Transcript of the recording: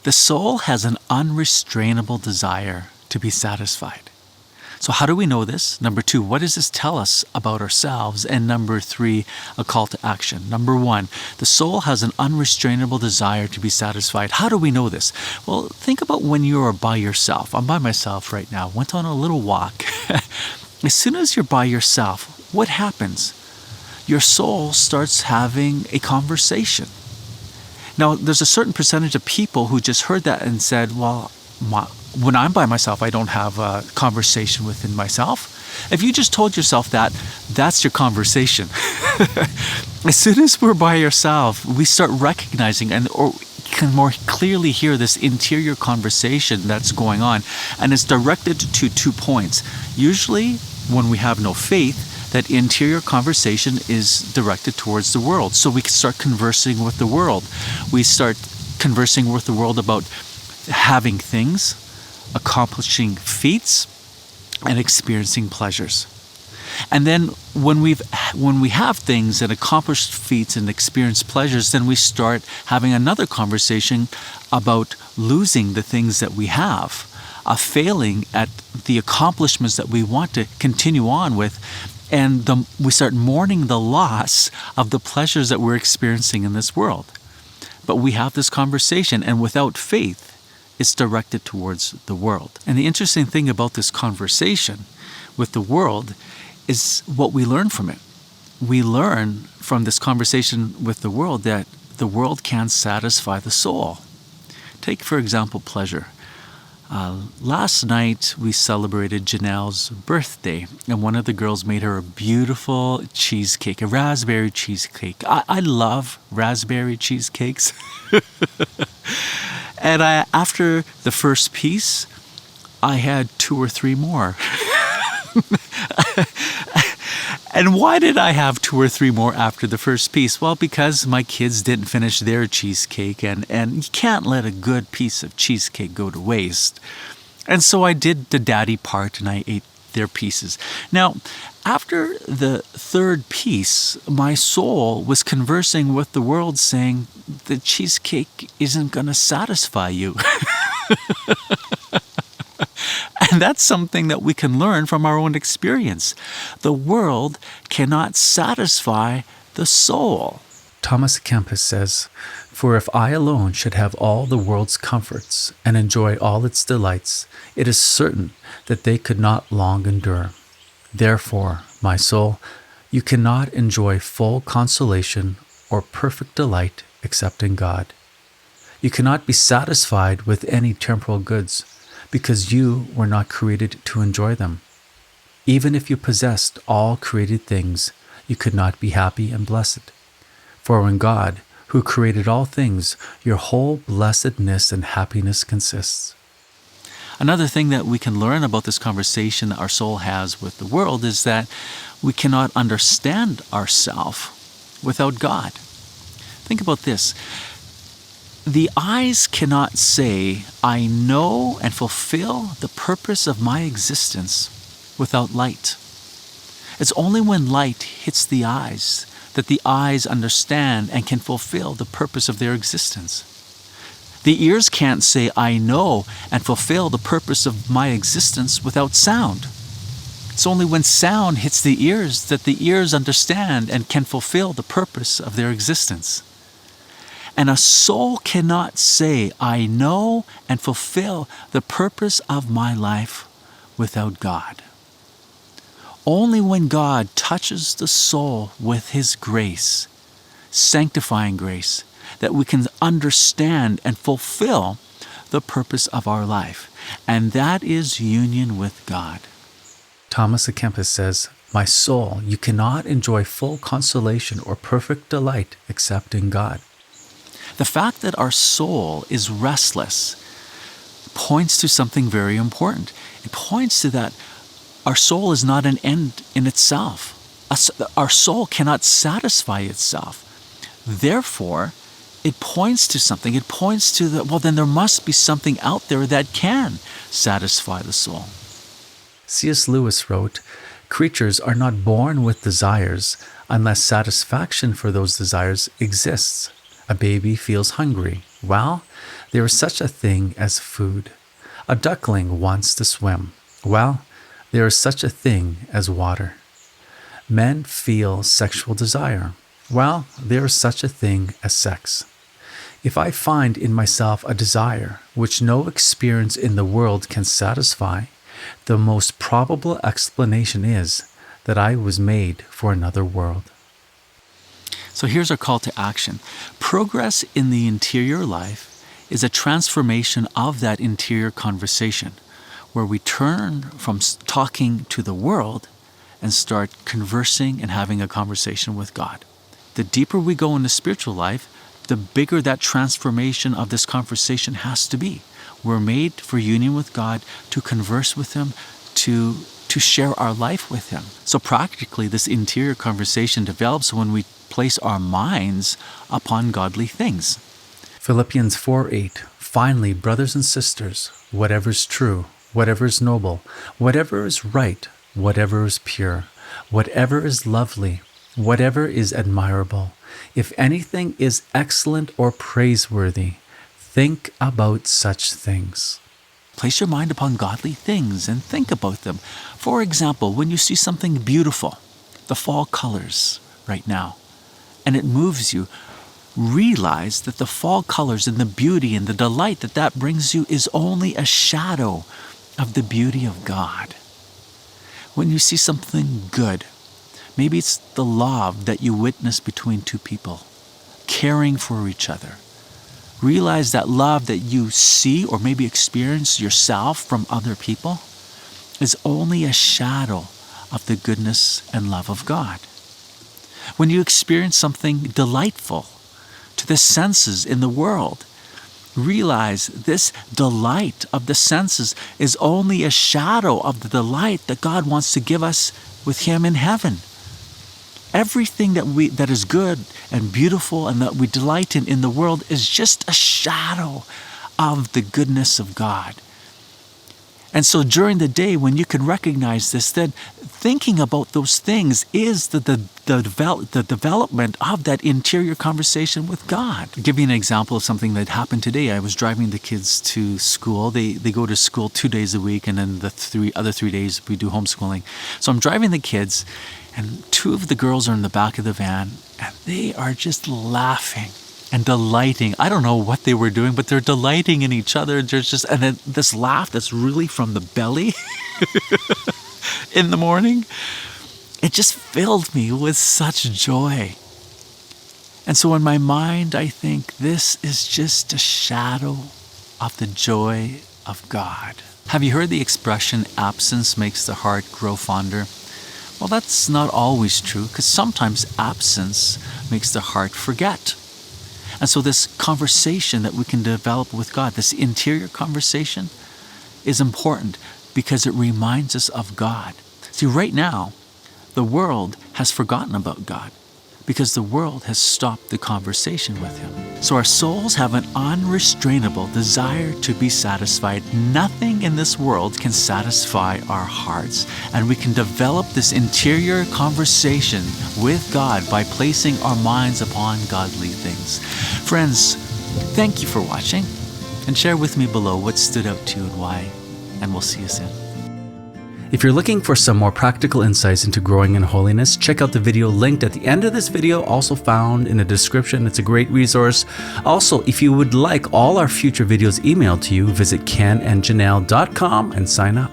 The soul has an unrestrainable desire to be satisfied. So how do we know this? Number 2, what does this tell us about ourselves? And number 3, a call to action. Number 1, the soul has an unrestrainable desire to be satisfied. How do we know this? Well, think about when you are by yourself. I'm by myself right now. Went on a little walk. As soon as you're by yourself, what happens? Your soul starts having a conversation. Now, there's a certain percentage of people who just heard that and said, well, when I'm by myself, I don't have a conversation within myself. If you just told yourself that, that's your conversation. As soon as we're by ourselves, we start recognizing or can more clearly hear this interior conversation that's going on. And it's directed to 2 points. Usually, when we have no faith, that interior conversation is directed towards the world. So we can start conversing with the world. We start conversing with the world about having things, accomplishing feats, and experiencing pleasures. And then when we have things and accomplished feats and experience pleasures, then we start having another conversation about losing the things that we have, failing at the accomplishments that we want to continue on with, and we start mourning the loss of the pleasures that we're experiencing in this world. But we have this conversation, and without faith, it's directed towards the world. And the interesting thing about this conversation with the world is what we learn from it. We learn from this conversation with the world that the world can't satisfy the soul. Take, for example, pleasure. Last night, we celebrated Janelle's birthday, and one of the girls made her a beautiful cheesecake, a raspberry cheesecake. I love raspberry cheesecakes. And after the first piece, I had 2 or 3 more. And why did I have 2 or 3 more after the first piece? Well, because my kids didn't finish their cheesecake, and you can't let a good piece of cheesecake go to waste. And so I did the daddy part, and I ate their pieces. Now, after the 3rd piece, my soul was conversing with the world, saying, the cheesecake isn't going to satisfy you. And that's something that we can learn from our own experience. The world cannot satisfy the soul. Thomas Kempis says, "For if I alone should have all the world's comforts and enjoy all its delights, it is certain that they could not long endure. Therefore, my soul, you cannot enjoy full consolation or perfect delight except in God. You cannot be satisfied with any temporal goods, because you were not created to enjoy them. Even if you possessed all created things, you could not be happy and blessed. For in God, who created all things, your whole blessedness and happiness consists." Another thing that we can learn about this conversation that our soul has with the world is that we cannot understand ourselves without God. Think about this. The eyes cannot say, I know and fulfill the purpose of my existence without light. It's only when light hits the eyes that the eyes understand and can fulfill the purpose of their existence. The ears can't say, I know and fulfill the purpose of my existence without sound. It's only when sound hits the ears that the ears understand and can fulfill the purpose of their existence. And a soul cannot say, I know and fulfill the purpose of my life without God. Only when God touches the soul with His grace, sanctifying grace, that we can understand and fulfill the purpose of our life. And that is union with God. Thomas à Kempis says, "My soul, you cannot enjoy full consolation or perfect delight except in God." The fact that our soul is restless points to something very important. It points to that our soul is not an end in itself. Our soul cannot satisfy itself. Therefore, it points to something. It points to then there must be something out there that can satisfy the soul. C.S. Lewis wrote, "Creatures are not born with desires unless satisfaction for those desires exists. A baby feels hungry. Well, There is such a thing as food. A duckling wants to swim. Well, there is such a thing as water. Men feel sexual desire. Well, there is such a thing as sex. If I find in myself a desire which no experience in the world can satisfy, the most probable explanation is that I was made for another world. So here's our call to action. Progress in the interior life is a transformation of that interior conversation, where we turn from talking to the world and start conversing and having a conversation with God. The deeper we go in the spiritual life, the bigger that transformation of this conversation has to be. We're made for union with God, to converse with Him, to share our life with Him. So practically, this interior conversation develops when we place our minds upon godly things. Philippians 4:8. Finally, brothers and sisters, whatever is true, whatever is noble, whatever is right, whatever is pure, whatever is lovely, whatever is admirable, if anything is excellent or praiseworthy, think about such things. Place your mind upon godly things and think about them. For example, when you see something beautiful, the fall colors right now, and it moves you, realize that the fall colors and the beauty and the delight that that brings you is only a shadow of the beauty of God. When you see something good, maybe it's the love that you witness between two people, caring for each other. Realize that love that you see or maybe experience yourself from other people is only a shadow of the goodness and love of God. When you experience something delightful to the senses in the world, realize this delight of the senses is only a shadow of the delight that God wants to give us with Him in heaven. Everything that is good and beautiful and that we delight in the world is just a shadow of the goodness of God. And so during the day, when you can recognize this, then thinking about those things is the development of that interior conversation with God. I'll give you an example of something that happened today. I was driving the kids to school. They go to school 2 days a week, and then the other 3 days we do homeschooling. So I'm driving the kids, and 2 of the girls are in the back of the van, and they are just laughing and delighting. I don't know what they were doing, but they're delighting in each other. And then this laugh that's really from the belly in the morning, it just filled me with such joy. And so in my mind, I think this is just a shadow of the joy of God. Have you heard the expression, absence makes the heart grow fonder? Well, that's not always true, because sometimes absence makes the heart forget. And so this conversation that we can develop with God, this interior conversation, is important because it reminds us of God. See, right now, the world has forgotten about God because the world has stopped the conversation with Him. So our souls have an unrestrainable desire to be satisfied. Nothing in this world can satisfy our hearts, and we can develop this interior conversation with God by placing our minds upon godly things. Friends, thank you for watching, and share with me below what stood out to you and why, and we'll see you soon. If you're looking for some more practical insights into growing in holiness, check out the video linked at the end of this video, also found in the description. It's a great resource. Also, if you would like all our future videos emailed to you, visit kenandjanelle.com and sign up.